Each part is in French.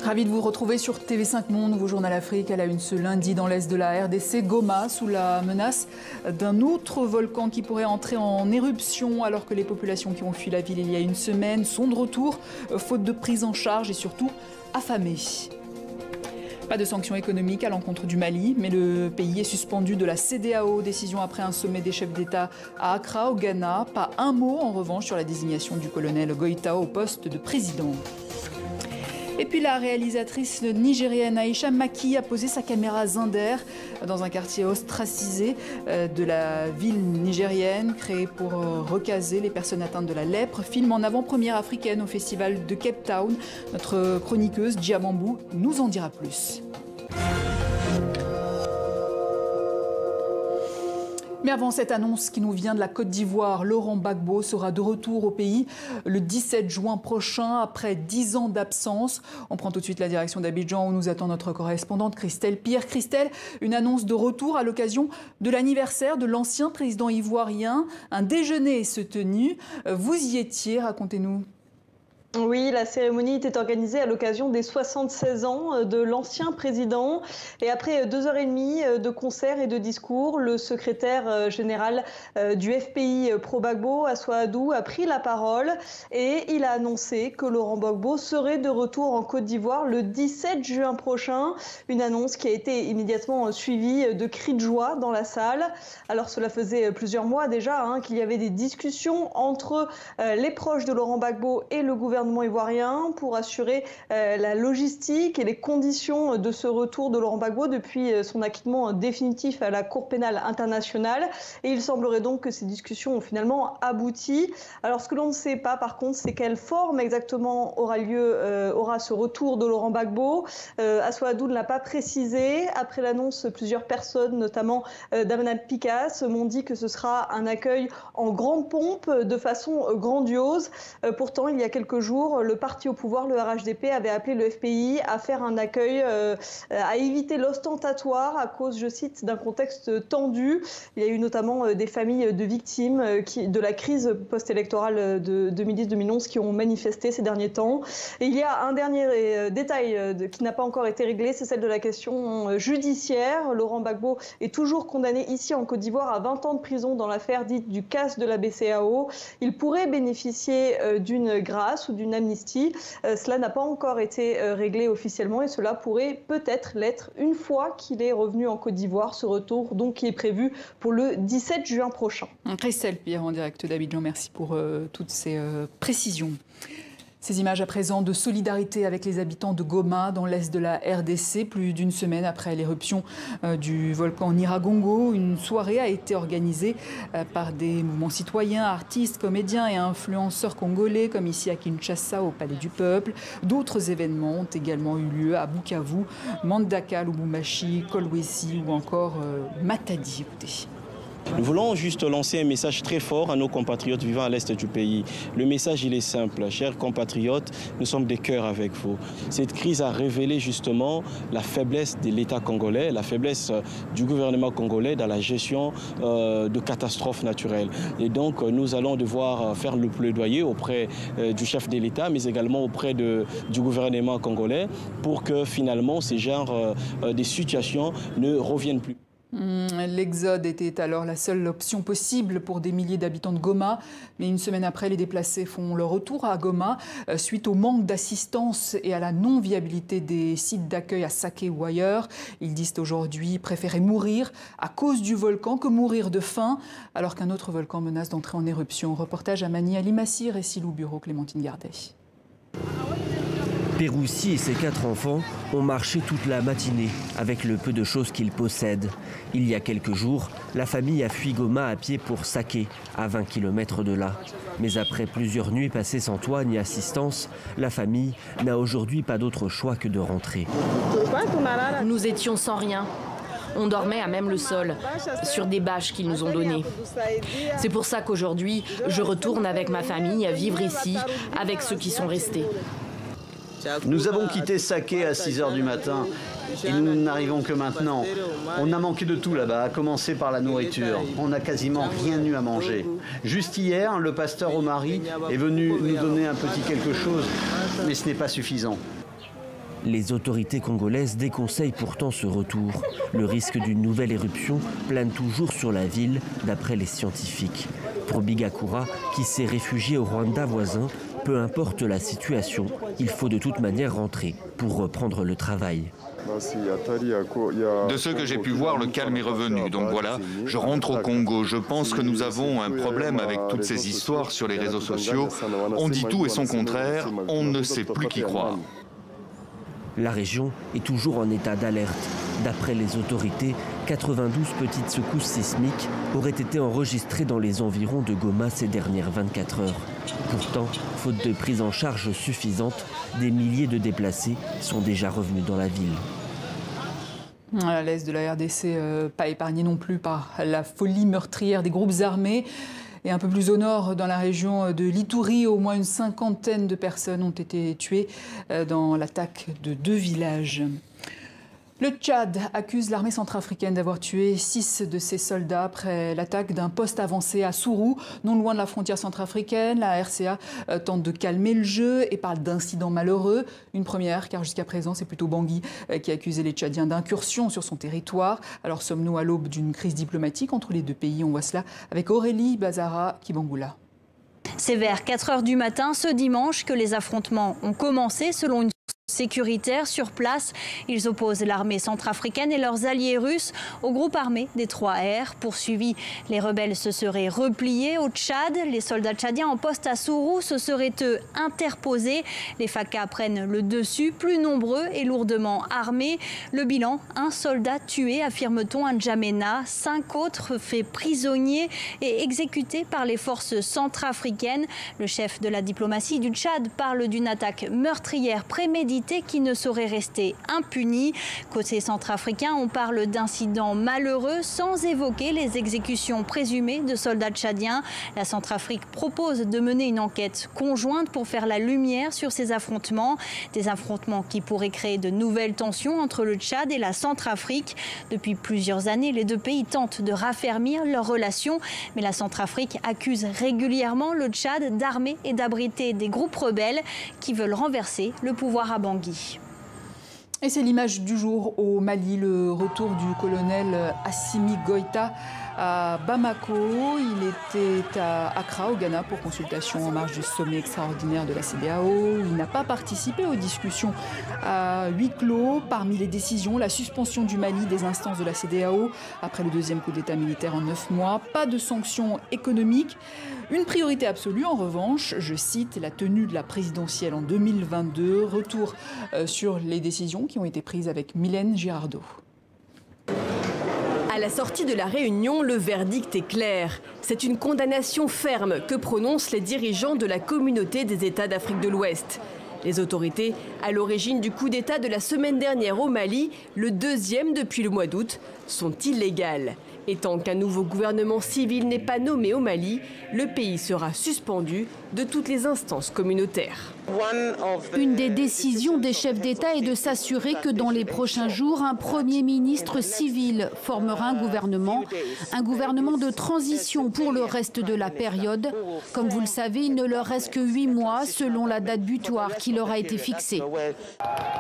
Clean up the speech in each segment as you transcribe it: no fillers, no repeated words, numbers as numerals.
Ravi de vous retrouver sur TV5 Monde, nouveau journal Afrique à la une ce lundi dans l'est de la RDC. Goma sous la menace d'un autre volcan qui pourrait entrer en éruption alors que les populations qui ont fui la ville il y a une semaine sont de retour, faute de prise en charge et surtout affamées. Pas de sanctions économiques à l'encontre du Mali, mais le pays est suspendu de la CEDEAO, décision après un sommet des chefs d'État à Accra, au Ghana. Pas un mot en revanche sur la désignation du colonel Goïta au poste de président. Et puis la réalisatrice nigérienne Aïcha Maki a posé sa caméra Zinder dans un quartier ostracisé de la ville nigérienne, créé pour recaser les personnes atteintes de la lèpre. Film en avant-première africaine au festival de Cape Town. Notre chroniqueuse Djamambou nous en dira plus. Mais avant cette annonce qui nous vient de la Côte d'Ivoire, Laurent Gbagbo sera de retour au pays le 17 juin prochain, après 10 ans d'absence. On prend tout de suite la direction d'Abidjan où nous attend notre correspondante Christelle Pierre. Christelle, une annonce de retour à l'occasion de l'anniversaire de l'ancien président ivoirien. Un déjeuner se tenu. Vous y étiez, racontez-nous. Oui, la cérémonie était organisée à l'occasion des 76 ans de l'ancien président. Et après 2h30 de concerts et de discours, le secrétaire général du FPI pro-Gbagbo, Assoadou, a pris la parole et il a annoncé que Laurent Gbagbo serait de retour en Côte d'Ivoire le 17 juin prochain. Une annonce qui a été immédiatement suivie de cris de joie dans la salle. Alors cela faisait plusieurs mois déjà qu'il y avait des discussions entre les proches de Laurent Gbagbo et le gouvernement ivoirien pour assurer la logistique et les conditions de ce retour de Laurent Gbagbo depuis son acquittement définitif à la Cour pénale internationale. Et il semblerait donc que ces discussions ont finalement abouti. Alors ce que l'on ne sait pas par contre, c'est quelle forme exactement aura ce retour de Laurent Gbagbo. Assoadou ne l'a pas précisé. Après l'annonce, plusieurs personnes, notamment Damana Picasse, m'ont dit que ce sera un accueil en grande pompe, de façon grandiose. Pourtant, il y a quelques jours, le parti au pouvoir, le RHDP, avait appelé le FPI à faire un accueil, à éviter l'ostentatoire à cause, je cite, d'un contexte tendu. Il y a eu notamment des familles de victimes de la crise post-électorale de 2010-2011 qui ont manifesté ces derniers temps. Et il y a un dernier détail qui n'a pas encore été réglé, c'est celle de la question judiciaire. Laurent Gbagbo est toujours condamné ici en Côte d'Ivoire à 20 ans de prison dans l'affaire dite du casse de la BCEAO. Il pourrait bénéficier d'une grâce ou d'une amnistie. Cela n'a pas encore été réglé officiellement et cela pourrait peut-être l'être une fois qu'il est revenu en Côte d'Ivoire. Ce retour donc qui est prévu pour le 17 juin prochain. Christelle Pierre en direct d'Abidjan, merci pour toutes ces précisions. Ces images à présent de solidarité avec les habitants de Goma dans l'est de la RDC. Plus d'une semaine après l'éruption du volcan Nyiragongo, une soirée a été organisée par des mouvements citoyens, artistes, comédiens et influenceurs congolais, comme ici à Kinshasa au Palais du Peuple. D'autres événements ont également eu lieu à Bukavu, Mandaka, Lubumbashi, Kolwezi ou encore Matadi. Écoutez. Nous voulons juste lancer un message très fort à nos compatriotes vivant à l'est du pays. Le message, il est simple. Chers compatriotes, nous sommes des cœurs avec vous. Cette crise a révélé justement la faiblesse de l'État congolais, la faiblesse du gouvernement congolais dans la gestion de catastrophes naturelles. Et donc, nous allons devoir faire le plaidoyer auprès du chef de l'État, mais également auprès du gouvernement congolais pour que finalement ces genres de situations ne reviennent plus. L'exode était alors la seule option possible pour des milliers d'habitants de Goma. Mais une semaine après, les déplacés font leur retour à Goma suite au manque d'assistance et à la non-viabilité des sites d'accueil à Saké ou ailleurs. Ils disent aujourd'hui préférer mourir à cause du volcan que mourir de faim, alors qu'un autre volcan menace d'entrer en éruption. Reportage à Mani Alimassi, Récilou Bureau, Clémentine Gardet. Péroussi et ses 4 enfants ont marché toute la matinée avec le peu de choses qu'ils possèdent. Il y a quelques jours, la famille a fui Goma à pied pour Saké, à 20 km de là. Mais après plusieurs nuits passées sans toit ni assistance, la famille n'a aujourd'hui pas d'autre choix que de rentrer. Nous étions sans rien. On dormait à même le sol, sur des bâches qu'ils nous ont données. C'est pour ça qu'aujourd'hui, je retourne avec ma famille à vivre ici, avec ceux qui sont restés. Nous avons quitté Saké à 6 h du matin et nous n'arrivons que maintenant. On a manqué de tout là-bas, à commencer par la nourriture. On n'a quasiment rien eu à manger. Juste hier, le pasteur Omari est venu nous donner un petit quelque chose, mais ce n'est pas suffisant. Les autorités congolaises déconseillent pourtant ce retour. Le risque d'une nouvelle éruption plane toujours sur la ville, d'après les scientifiques. Pour Bigakura, qui s'est réfugié au Rwanda voisin, peu importe la situation, il faut de toute manière rentrer pour reprendre le travail. De ce que j'ai pu voir, le calme est revenu. Donc voilà, je rentre au Congo. Je pense que nous avons un problème avec toutes ces histoires sur les réseaux sociaux. On dit tout et son contraire, on ne sait plus qui croire. La région est toujours en état d'alerte. D'après les autorités, 92 petites secousses sismiques auraient été enregistrées dans les environs de Goma ces dernières 24 heures. Pourtant, faute de prise en charge suffisante, des milliers de déplacés sont déjà revenus dans la ville. À l'est de la RDC, pas épargné non plus par la folie meurtrière des groupes armés. Et un peu plus au nord, dans la région de l'Ituri, au moins une cinquantaine de personnes ont été tuées dans l'attaque de 2 villages. Le Tchad accuse l'armée centrafricaine d'avoir tué 6 de ses soldats après l'attaque d'un poste avancé à Sourou, non loin de la frontière centrafricaine. La RCA tente de calmer le jeu et parle d'incidents malheureux. Une première, car jusqu'à présent, c'est plutôt Bangui qui accusait les Tchadiens d'incursion sur son territoire. Alors sommes-nous à l'aube d'une crise diplomatique entre les deux pays? On voit cela avec Aurélie Bazara Kibangula. C'est vers 4 h du matin ce dimanche que les affrontements ont commencé selon une sécuritaire sur place. Ils opposent l'armée centrafricaine et leurs alliés russes au groupe armé des 3R. Poursuivis, les rebelles se seraient repliés au Tchad. Les soldats tchadiens en poste à Sourou se seraient eux interposés. Les FACA prennent le dessus, plus nombreux et lourdement armés. Le bilan, 1 soldat tué, affirme-t-on à N'Djamena, 5 autres faits prisonniers et exécutés par les forces centrafricaines. Le chef de la diplomatie du Tchad parle d'une attaque meurtrière préméditée qui ne saurait rester impunie. Côté centrafricain, on parle d'incidents malheureux sans évoquer les exécutions présumées de soldats tchadiens. La Centrafrique propose de mener une enquête conjointe pour faire la lumière sur ces affrontements. Des affrontements qui pourraient créer de nouvelles tensions entre le Tchad et la Centrafrique. Depuis plusieurs années, les deux pays tentent de raffermir leurs relations. Mais la Centrafrique accuse régulièrement le Tchad d'armer et d'abriter des groupes rebelles qui veulent renverser le pouvoir à Bangui. Et c'est l'image du jour au Mali, le retour du colonel Assimi Goïta à Bamako. Il était à Accra, au Ghana, pour consultation en marge du sommet extraordinaire de la CEDEAO. Il n'a pas participé aux discussions à huis clos. Parmi les décisions, la suspension du Mali des instances de la CEDEAO après le 2e coup d'État militaire en 9 mois. Pas de sanctions économiques. Une priorité absolue, en revanche, je cite, la tenue de la présidentielle en 2022. Retour sur les décisions qui ont été prises avec Mylène Girardot. À la sortie de la réunion, le verdict est clair. C'est une condamnation ferme que prononcent les dirigeants de la communauté des États d'Afrique de l'Ouest. Les autorités, à l'origine du coup d'État de la semaine dernière au Mali, le 2e depuis le mois d'août, sont illégales. Et tant qu'un nouveau gouvernement civil n'est pas nommé au Mali, le pays sera suspendu de toutes les instances communautaires. Une des décisions des chefs d'État est de s'assurer que dans les prochains jours, un Premier ministre civil formera un gouvernement de transition pour le reste de la période. Comme vous le savez, il ne leur reste que 8 mois selon la date butoir qui leur a été fixée.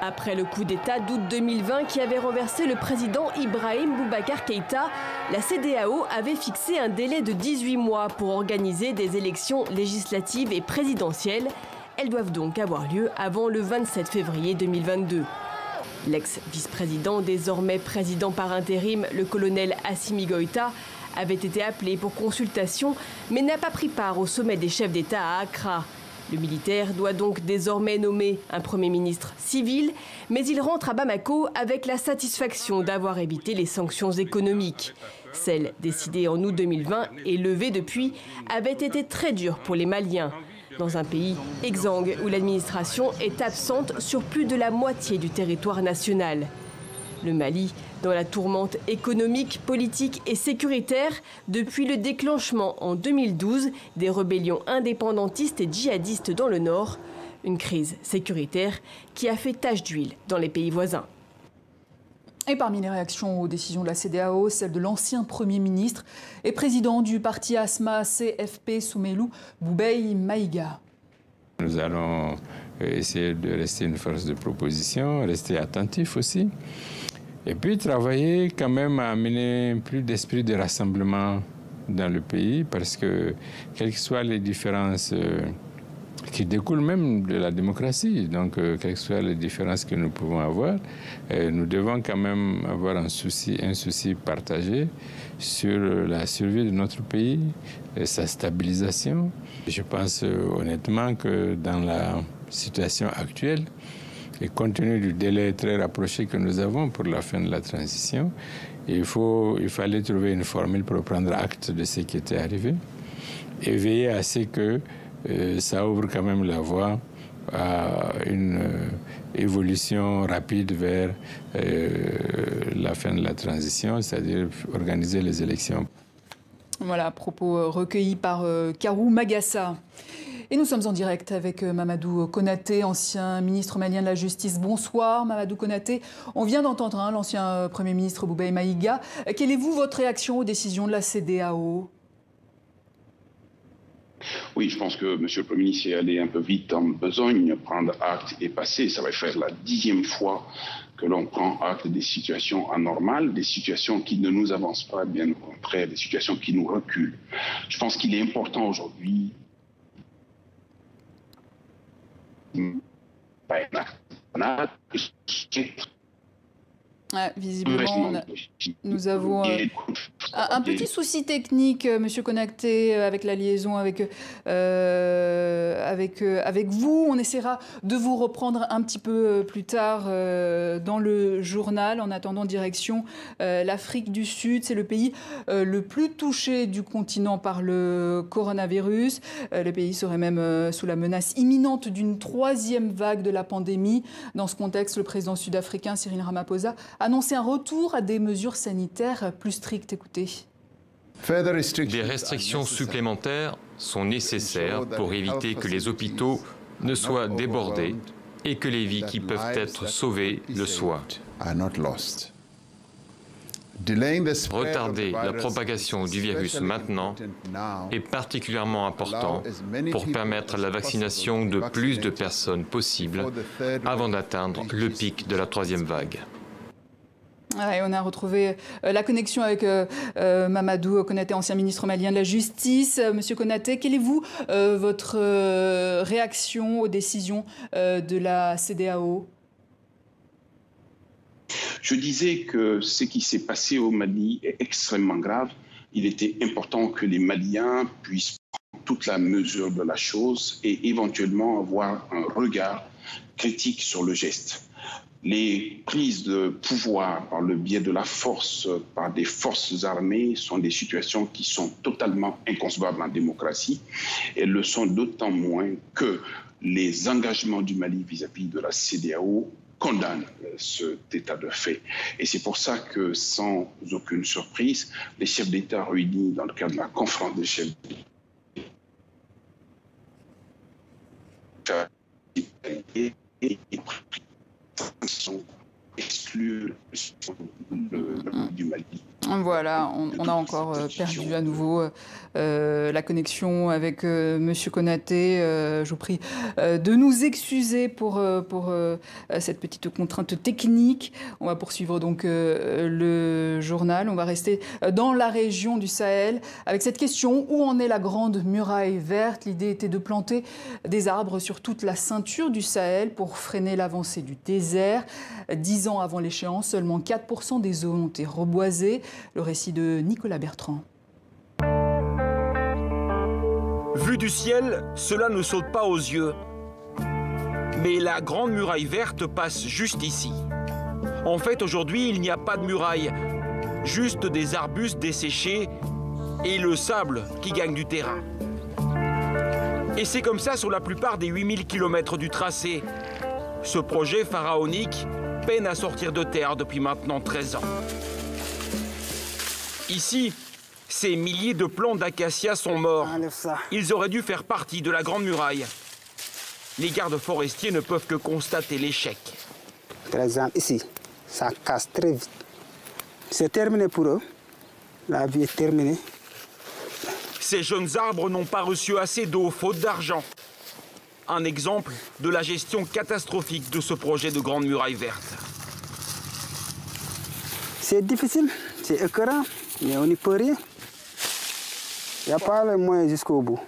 Après le coup d'État d'août 2020 qui avait renversé le président Ibrahim Boubacar Keïta, la CEDEAO avait fixé un délai de 18 mois pour organiser des élections législatives et présidentielles. Elles doivent donc avoir lieu avant le 27 février 2022. L'ex-vice-président, désormais président par intérim, le colonel Assimi Goïta, avait été appelé pour consultation, mais n'a pas pris part au sommet des chefs d'État à Accra. Le militaire doit donc désormais nommer un Premier ministre civil, mais il rentre à Bamako avec la satisfaction d'avoir évité les sanctions économiques. Celles décidées en août 2020 et levées depuis avaient été très dures pour les Maliens. Dans un pays exsangue où l'administration est absente sur plus de la moitié du territoire national. Le Mali, dans la tourmente économique, politique et sécuritaire depuis le déclenchement en 2012 des rébellions indépendantistes et djihadistes dans le nord, une crise sécuritaire qui a fait tache d'huile dans les pays voisins. Et parmi les réactions aux décisions de la CEDEAO, celle de l'ancien Premier ministre et président du parti ASMA CFP Soumeilou Boubei Maïga. Nous allons essayer de rester une force de proposition, rester attentif aussi. Et puis travailler quand même à amener plus d'esprit de rassemblement dans le pays, parce que quelles que soient les différences qui découlent même de la démocratie, donc quelles que soient les différences que nous pouvons avoir, nous devons quand même avoir un souci partagé sur la survie de notre pays et sa stabilisation. Je pense honnêtement que dans la situation actuelle, et compte tenu du délai très rapproché que nous avons pour la fin de la transition, il fallait trouver une formule pour prendre acte de ce qui était arrivé et veiller à ce que ça ouvre quand même la voie à une évolution rapide vers la fin de la transition, c'est-à-dire organiser les élections. Voilà, propos recueillis par Karou Magassa. Et nous sommes en direct avec Mamadou Konaté, ancien ministre malien de la Justice. Bonsoir Mamadou Konaté. On vient d'entendre l'ancien Premier ministre Boubaye Maïga. Quelle est votre réaction aux décisions de la CEDEAO ? Oui, je pense que M. le Premier ministre est allé un peu vite en besogne. Prendre acte et passer, ça va faire la 10e fois que l'on prend acte des situations anormales, des situations qui ne nous avancent pas, bien au contraire, des situations qui nous reculent. Je pense qu'il est important aujourd'hui visiblement, nous avons un petit souci technique, Monsieur Konaté, avec la liaison avec vous. On essaiera de vous reprendre un petit peu plus tard dans le journal. En attendant, direction l'Afrique du Sud. C'est le pays le plus touché du continent par le coronavirus. Le pays serait même sous la menace imminente d'une 3e vague de la pandémie. Dans ce contexte, le président sud-africain Cyril Ramaphosa annoncer un retour à des mesures sanitaires plus strictes. Écoutez. Des restrictions supplémentaires sont nécessaires pour éviter que les hôpitaux ne soient débordés et que les vies qui peuvent être sauvées le soient. Retarder la propagation du virus maintenant est particulièrement important pour permettre la vaccination de plus de personnes possible avant d'atteindre le pic de la 3e vague. Et on a retrouvé la connexion avec Mamadou Konaté, ancien ministre malien de la Justice. Monsieur Konaté, quelle est votre réaction aux décisions de la CEDEAO ? Je disais que ce qui s'est passé au Mali est extrêmement grave. Il était important que les Maliens puissent prendre toute la mesure de la chose et éventuellement avoir un regard critique sur le geste. Les prises de pouvoir par le biais de la force, par des forces armées, sont des situations qui sont totalement inconcevables en démocratie. Elles le sont d'autant moins que les engagements du Mali vis-à-vis de la CEDEAO condamnent cet état de fait. Et c'est pour ça que, sans aucune surprise, les chefs d'État réunis dans le cadre de la conférence des chefs d'État sont exclus du Mali. Voilà, on a encore perdu à nouveau la connexion avec Monsieur Konaté. Je vous prie de nous excuser pour cette petite contrainte technique. On va poursuivre donc le journal. On va rester dans la région du Sahel avec cette question: où en est la grande muraille verte? L'idée était de planter des arbres sur toute la ceinture du Sahel pour freiner l'avancée du désert. 10 ans avant l'échéance, seulement 4% des zones ont été reboisées. Le récit de Nicolas Bertrand. Vu du ciel, cela ne saute pas aux yeux. Mais la grande muraille verte passe juste ici. En fait, aujourd'hui, il n'y a pas de muraille, juste des arbustes desséchés et le sable qui gagne du terrain. Et c'est comme ça sur la plupart des 8000 km du tracé. Ce projet pharaonique peine à sortir de terre depuis maintenant 13 ans. Ici, ces milliers de plants d'acacia sont morts. Ils auraient dû faire partie de la Grande Muraille. Les gardes forestiers ne peuvent que constater l'échec. Par exemple, ici, ça casse très vite. C'est terminé pour eux. La vie est terminée. Ces jeunes arbres n'ont pas reçu assez d'eau, faute d'argent. un exemple de la gestion catastrophique de ce projet de grande muraille verte. C'est difficile, c'est écœurant, mais on n'y peut rien. Il n'y a pas le moyen jusqu'au bout.